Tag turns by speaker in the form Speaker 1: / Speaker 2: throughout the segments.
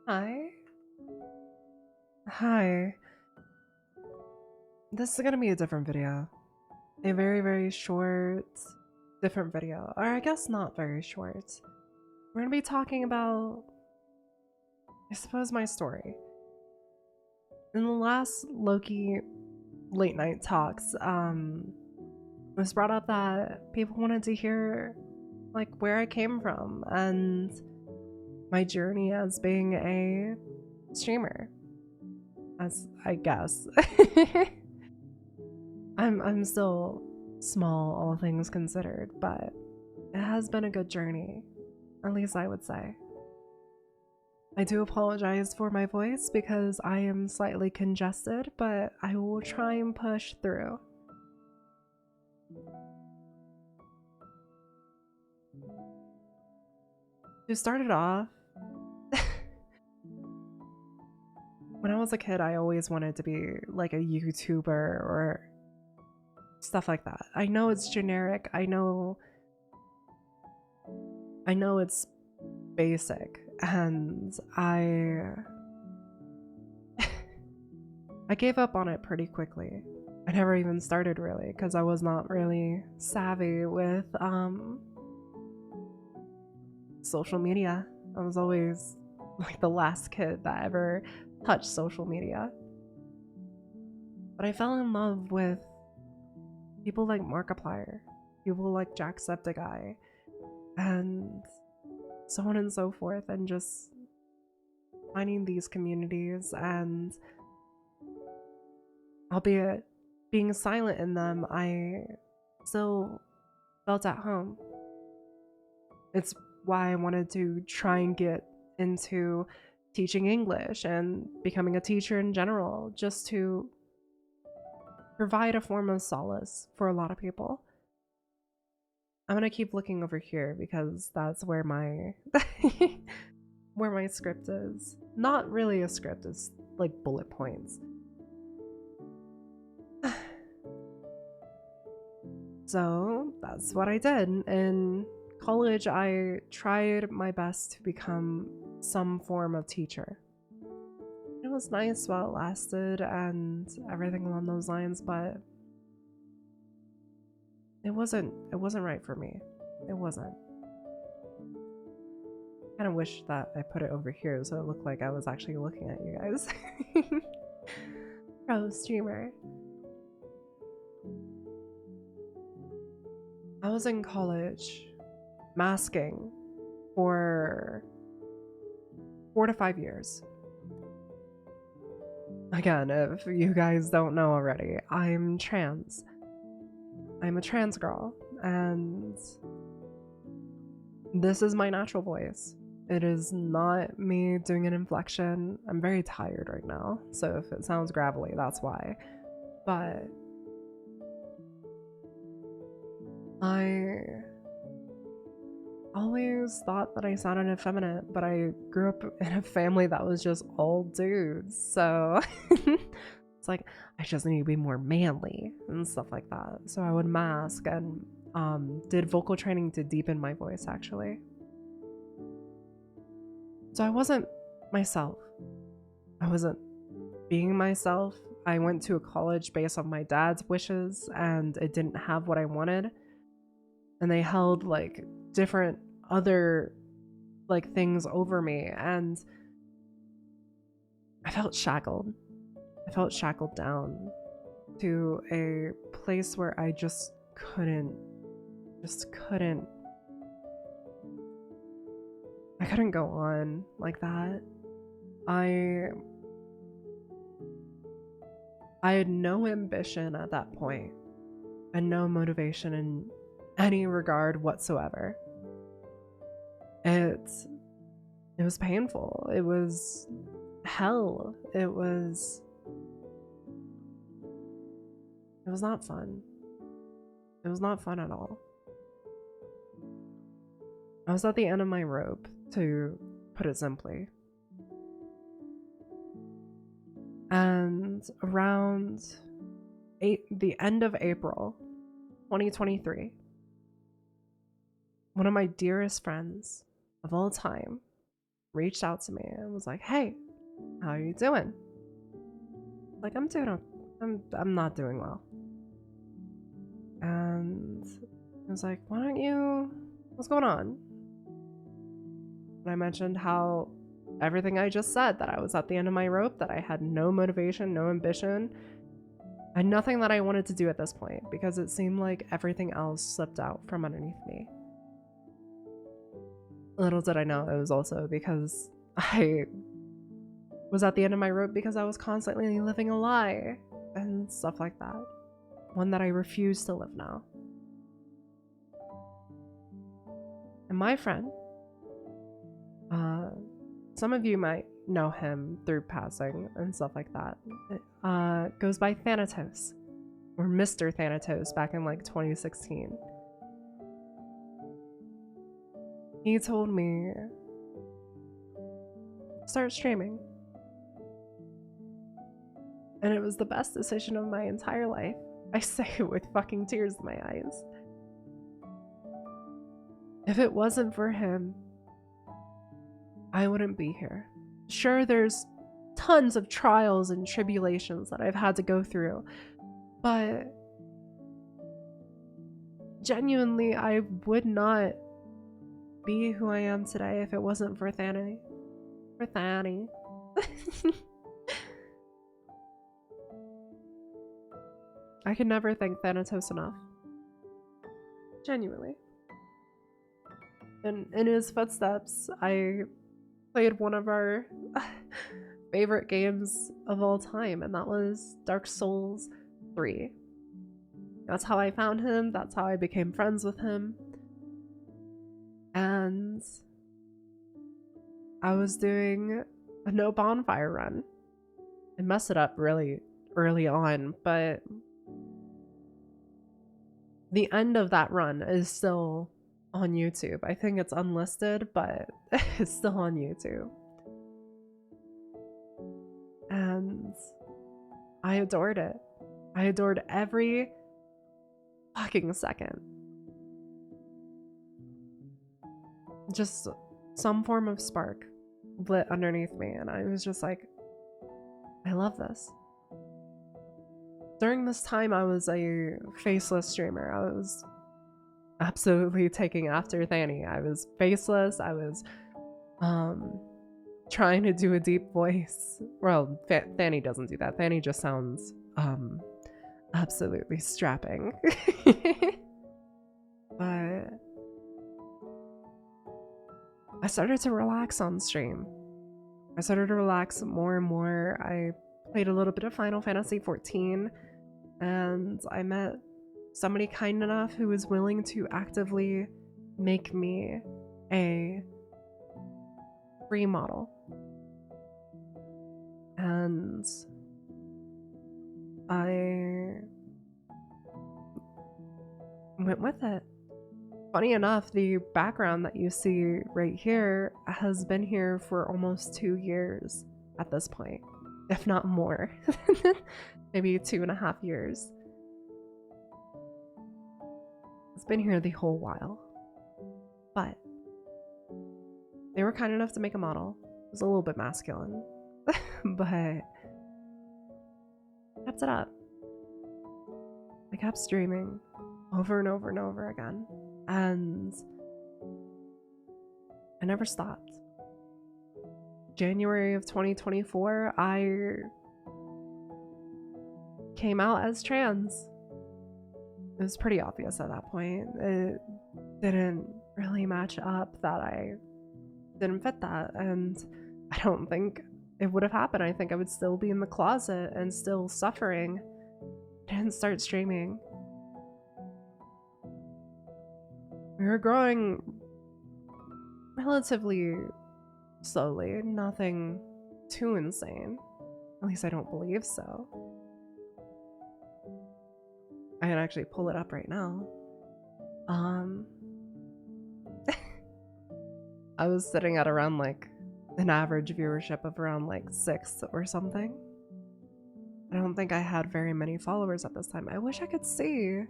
Speaker 1: Hi. Hi. This is gonna be a different video. A very, very short, different video. Or I guess not very short. We're gonna be talking about, I suppose, my story. In the last Loki late night talks, it was brought up that people wanted to hear, like, where I came from and my journey as being a streamer. As I guess. I'm still small, all things considered, but it has been a good journey, at least I would say. I do apologize for my voice because I am slightly congested, but I will try and push through. To start it off, when I was a kid, I always wanted to be like a YouTuber or stuff like that. I know it's generic. I know it's basic, and I gave up on it pretty quickly. I never even started really because I was not really savvy with social media. I was always like the last kid that ever touched social media. But I fell in love with people like Markiplier, people like Jacksepticeye, and so on and so forth, and just finding these communities, and albeit being silent in them, I still felt at home. It's why I wanted to try and get into teaching English and becoming a teacher in general, just to provide a form of solace for a lot of people. I'm gonna keep looking over here because that's where my where my script is. Not really a script, it's like bullet points. So that's what I did. In college, I tried my best to become some form of teacher. It was nice while it lasted and everything along those lines, but it wasn't right for me. It wasn't. I kind of wish that I put it over here so it looked like I was actually looking at you guys. Pro streamer. I was in college masking for 4 to 5 years. Again, if you guys don't know already, I'm trans. I'm a trans girl, and this is my natural voice. It is not me doing an inflection. I'm very tired right now, so if it sounds gravelly, that's why. But I always thought that I sounded effeminate, but I grew up in a family that was just all dudes, so it's like I just need to be more manly and stuff like that. So I would mask and did vocal training to deepen my voice actually. So I wasn't myself. I wasn't being myself. I went to a college based on my dad's wishes and it didn't have what I wanted. And they held like different other like things over me, and I felt shackled. I felt shackled down to a place where I just couldn't I couldn't go on like that. I had no ambition at that point and no motivation in any regard whatsoever. It it was painful. It was hell. It was not fun. It was not fun at all. I was at the end of my rope, to put it simply. And around the end of April 2023, one of my dearest friends of all time reached out to me and was like, "Hey, how are you doing?" Like, I'm doing I'm not doing well. And I was like, "Why don't you what's going on?" And I mentioned how everything I just said, that I was at the end of my rope, that I had no motivation, no ambition, and nothing that I wanted to do at this point because it seemed like everything else slipped out from underneath me. Little did I know it was also because I was at the end of my rope because I was constantly living a lie and stuff like that. One that I refuse to live now. And my friend, some of you might know him through passing and stuff like that, goes by Thanatos, or Mr. Thanatos back in like 2016. He told me, start streaming. And it was the best decision of my entire life. I say it with fucking tears in my eyes. If it wasn't for him, I wouldn't be here. Sure, there's tons of trials and tribulations that I've had to go through, but genuinely, I would not be who I am today if it wasn't for Thani. For Thani. I can never thank Thanatos enough. Genuinely. And in his footsteps, I played one of our favorite games of all time, and that was Dark Souls 3. That's how I found him, that's how I became friends with him. And I was doing a no bonfire run. I messed it up really early on, but the end of that run is still on YouTube. I think it's unlisted, but it's still on YouTube. And I adored it. I adored every fucking second. Just some form of spark lit underneath me, and I was just like, I love this. During this time, I was a faceless streamer. I was absolutely taking after Thani. I was faceless. I was trying to do a deep voice. Well, Thani doesn't do that. Thani just sounds absolutely strapping. But I started to relax on stream. I started to relax more and more. I played a little bit of Final Fantasy XIV, and I met somebody kind enough who was willing to actively make me a free model. And I went with it. Funny enough, the background that you see right here has been here for almost 2 years at this point, if not more. Maybe 2.5 years. It's been here the whole while. But they were kind enough to make a model. It was a little bit masculine, but I kept it up. I kept streaming over and over and over again. And I never stopped. January of 2024, I came out as trans. It was pretty obvious at that point. It didn't really match up that I didn't fit that, and I don't think it would have happened. I think I would still be in the closet and still suffering. I didn't start streaming. We were growing relatively slowly, nothing too insane. At least I don't believe so. I can actually pull it up right now. I was sitting at around like an average viewership of around like 6 or something. I don't think I had very many followers at this time. I wish I could see.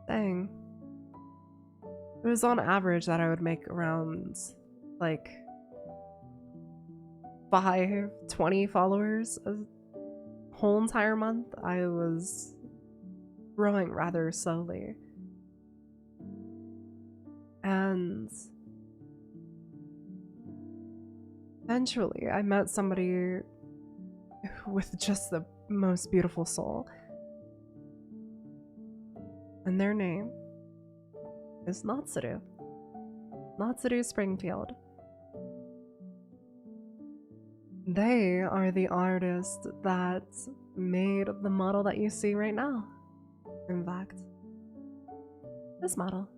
Speaker 1: Dang. It was on average that I would make around like 5, 20 followers a whole entire month. I was growing rather slowly. And eventually, I met somebody with just the most beautiful soul. And their name is Natsuru. Natsuru Springfield. They are the artist that made the model that you see right now. In fact, this model.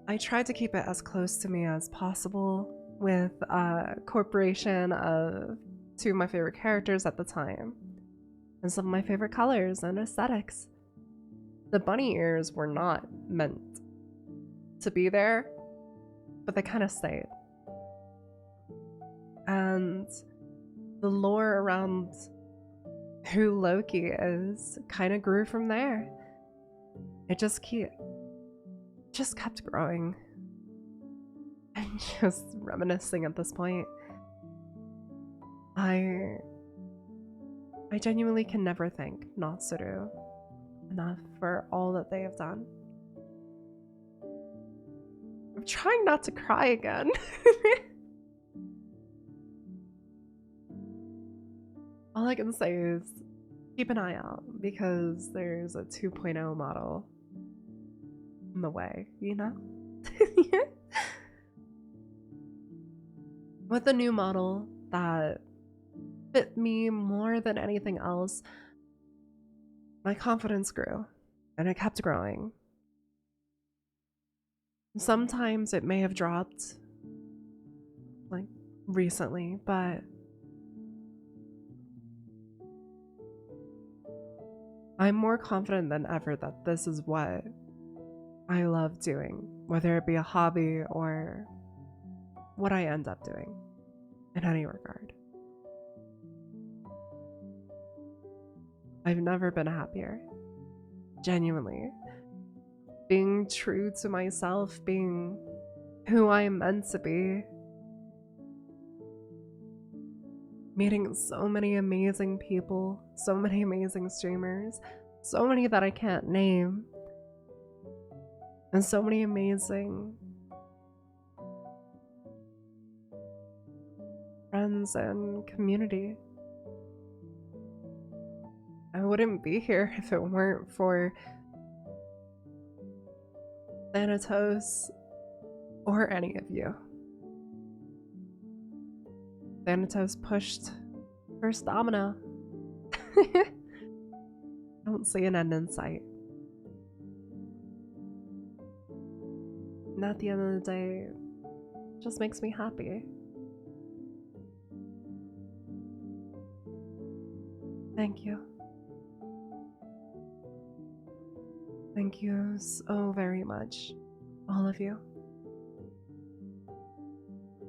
Speaker 1: I tried to keep it as close to me as possible with a corporation of 2 of my favorite characters at the time and some of my favorite colors and aesthetics. The bunny ears were not meant to be there, but they kind of stayed. And the lore around who Loki is kind of grew from there. It just kept growing. I'm just reminiscing at this point. I genuinely can never thank Natsuru enough for all that they have done. I'm trying not to cry again. All I can say is keep an eye out because there's a 2.0 model in the way, you know? With the new model that fit me more than anything else, my confidence grew and it kept growing. Sometimes it may have dropped, like recently, but I'm more confident than ever that this is what I love doing, whether it be a hobby or what I end up doing in any regard. I've never been happier. Genuinely. Being true to myself, being who I am meant to be. Meeting so many amazing people, so many amazing streamers, so many that I can't name, and so many amazing friends and community. I wouldn't be here if it weren't for Thanatos or any of you. Thanatos pushed first domino. Don't see an end in sight. And at the end of the day, it just makes me happy. Thank you. Thank you so very much, all of you.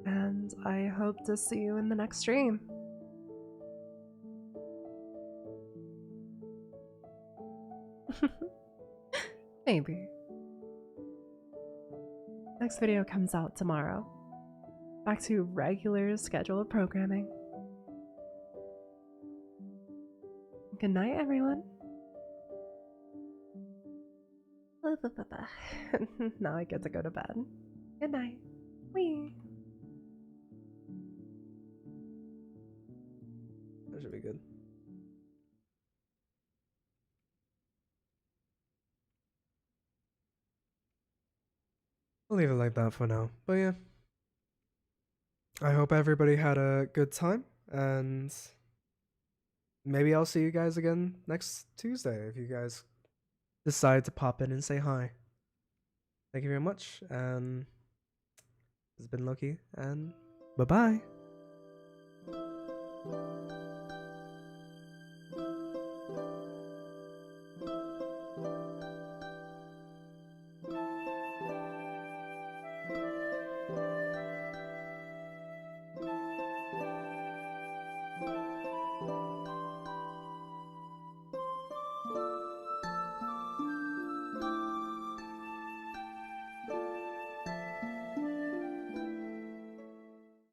Speaker 1: And I hope to see you in the next stream. Maybe. Next video comes out tomorrow. Back to regular scheduled programming. Good night, everyone. Now I get to go to bed. Good night. Wee. That should be good. I'll leave it like that for now. But yeah. I hope everybody had a good time, and maybe I'll see you guys again next Tuesday if you guys decide to pop in and say hi. Thank you very much, and this has been Loki, and bye-bye.